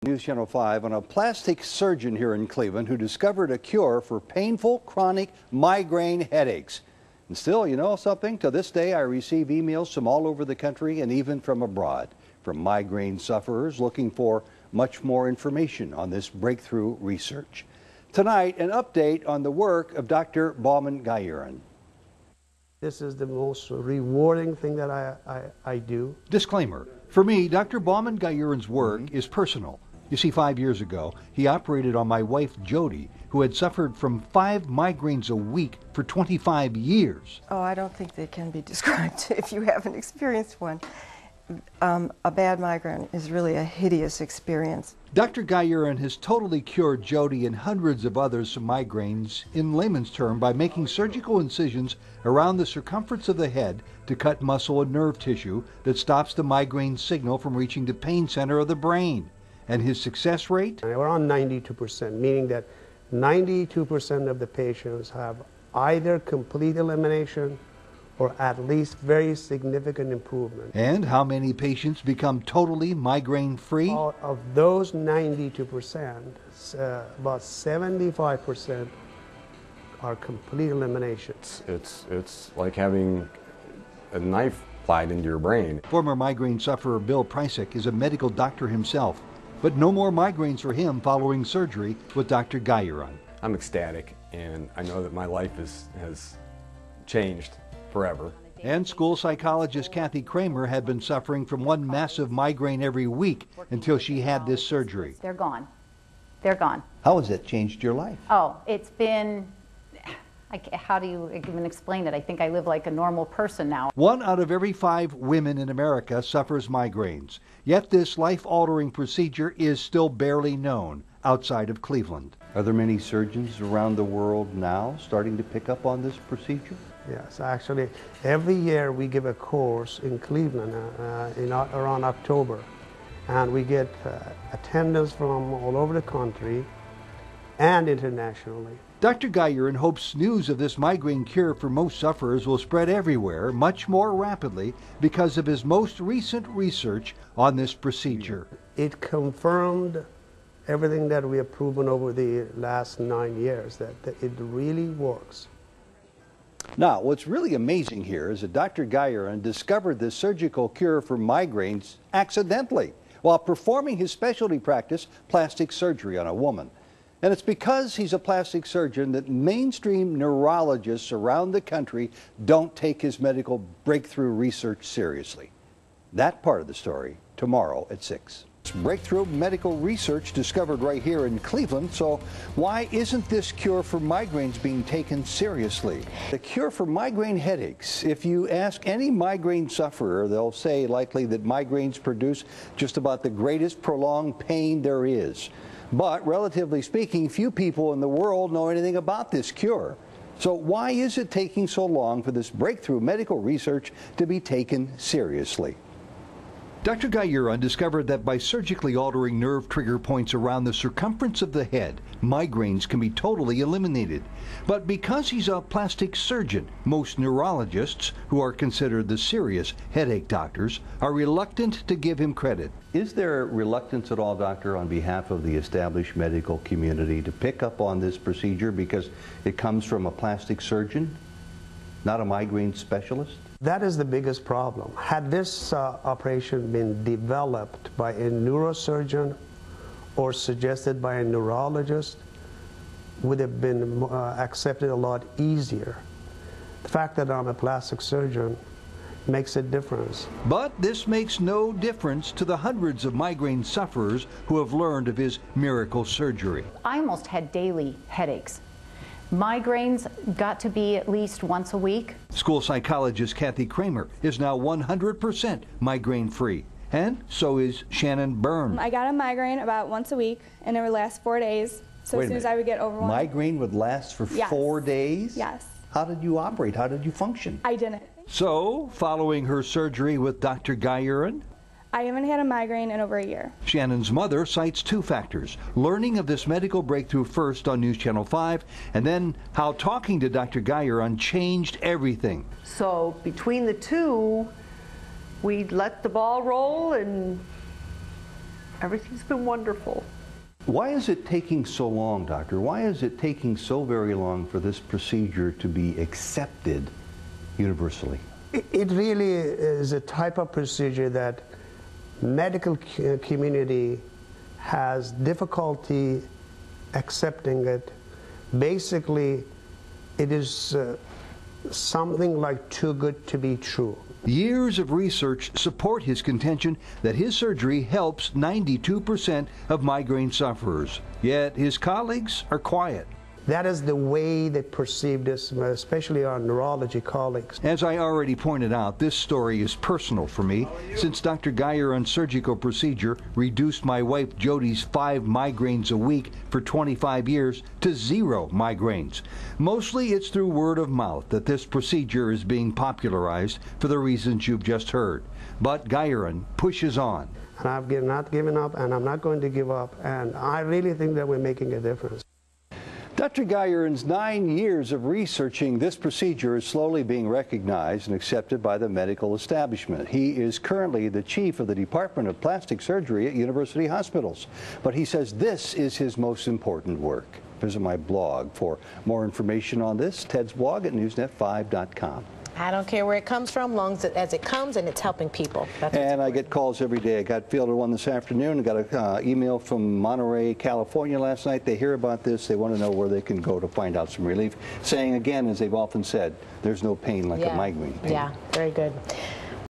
News Channel 5 on a plastic surgeon here in Cleveland who discovered a cure for painful chronic migraine headaches. And still, you know something? To this day, I receive emails from all over the country and even from abroad from migraine sufferers looking for much more information on this breakthrough research. Tonight, an update on the work of Dr. Bauman-Guyuran. This is the most rewarding thing that I do. Disclaimer. For me, Dr. Bauman-Guyuran's work is personal. You see, 5 years ago, he operated on my wife, Jody, who had suffered from 5 migraines a week for 25 years. Oh, I don't think they can be described if you haven't experienced one. A bad migraine is really a hideous experience. Dr. Guyuran has totally cured Jody and hundreds of others from migraines in layman's term by making surgical incisions around the circumference of the head to cut muscle and nerve tissue that stops the migraine signal from reaching the pain center of the brain. And his success rate? Around 92%, meaning that 92% of the patients have either complete elimination or at least very significant improvement. And how many patients become totally migraine-free? Of those 92%, about 75% are complete eliminations. It's like having a knife applied into your brain. Former migraine sufferer Bill Prysick is a medical doctor himself, but no more migraines for him following surgery with Dr. Guyuran. I'm ecstatic, and I know that my life has changed forever. And school psychologist Kathy Kramer had been suffering from one massive migraine every week until she had this surgery. They're gone. They're gone. How has it changed your life? Oh, it's been, how do you even explain it? I think I live like a normal person now. 1 out of every 5 women in America suffers migraines. Yet this life-altering procedure is still barely known outside of Cleveland. Are there many surgeons around the world now starting to pick up on this procedure? Yes, actually, every year we give a course in Cleveland around October, and we get attendance from all over the country and internationally. Dr. Guyuran hopes news of this migraine cure for most sufferers will spread everywhere much more rapidly because of his most recent research on this procedure. It confirmed everything that we have proven over the last 9 years, that it really works. Now, what's really amazing here is that Dr. Guyuran discovered this surgical cure for migraines accidentally while performing his specialty practice, plastic surgery, on a woman. And it's because he's a plastic surgeon that mainstream neurologists around the country don't take his medical breakthrough research seriously. That part of the story tomorrow at 6. Breakthrough medical research discovered right here in Cleveland, so why isn't this cure for migraines being taken seriously? The cure for migraine headaches, if you ask any migraine sufferer, they'll say likely that migraines produce just about the greatest prolonged pain there is. But relatively speaking, few people in the world know anything about this cure. So why is it taking so long for this breakthrough medical research to be taken seriously? Dr. Guyuran discovered that by surgically altering nerve trigger points around the circumference of the head, migraines can be totally eliminated. But because he's a plastic surgeon, most neurologists, who are considered the serious headache doctors, are reluctant to give him credit. Is there reluctance at all, doctor, on behalf of the established medical community to pick up on this procedure because it comes from a plastic surgeon, not a migraine specialist? That is the biggest problem. Had this operation been developed by a neurosurgeon or suggested by a neurologist, would have been accepted a lot easier. The fact that I'm a plastic surgeon makes a difference. But this makes no difference to the hundreds of migraine sufferers who have learned of his miracle surgery. I almost had daily headaches. Migraines got to be at least once a week. School psychologist Kathy Kramer is now 100% migraine-free, and so is Shannon Byrne. I got a migraine about once a week, and it would last 4 days. So as soon as I would get over one. Migraine would last for 4 days? Yes. How did you operate? How did you function? I didn't. So, following her surgery with Dr. Guyuran, I haven't had a migraine in over a year. Shannon's mother cites 2 factors: learning of this medical breakthrough first on News Channel 5, and then how talking to Dr. Guyuran changed everything. So between the two, we let the ball roll and Everything's been wonderful. Why is it taking so long, doctor? Why is it taking so very long for this procedure to be accepted universally? It really is a type of procedure that medical community has difficulty accepting it. Basically, it is something like too good to be true. Years of research support his contention that his surgery helps 92% of migraine sufferers. Yet his colleagues are quiet. That is the way they perceive this, especially our neurology colleagues. As I already pointed out, this story is personal for me, since Dr. Gayaran's surgical procedure reduced my wife Jody's 5 migraines a week for 25 years to 0 migraines. Mostly it's through word of mouth that this procedure is being popularized for the reasons you've just heard. But Gayaran pushes on. And I've not given up, and I'm not going to give up, and I really think that we're making a difference. Dr. Gayaran's 9 years of researching this procedure is slowly being recognized and accepted by the medical establishment. He is currently the chief of the Department of Plastic Surgery at University Hospitals. But he says this is his most important work. Visit my blog for more information on this, Ted's blog at newsnet5.com. I don't care where it comes from, long as it comes and it's helping people. And I get calls every day. I got fielded one this afternoon. I got an email from Monterey, California last night. They hear about this. They want to know where they can go to find out some relief. Saying again, as they've often said, there's no pain like a migraine pain. Yeah, very good.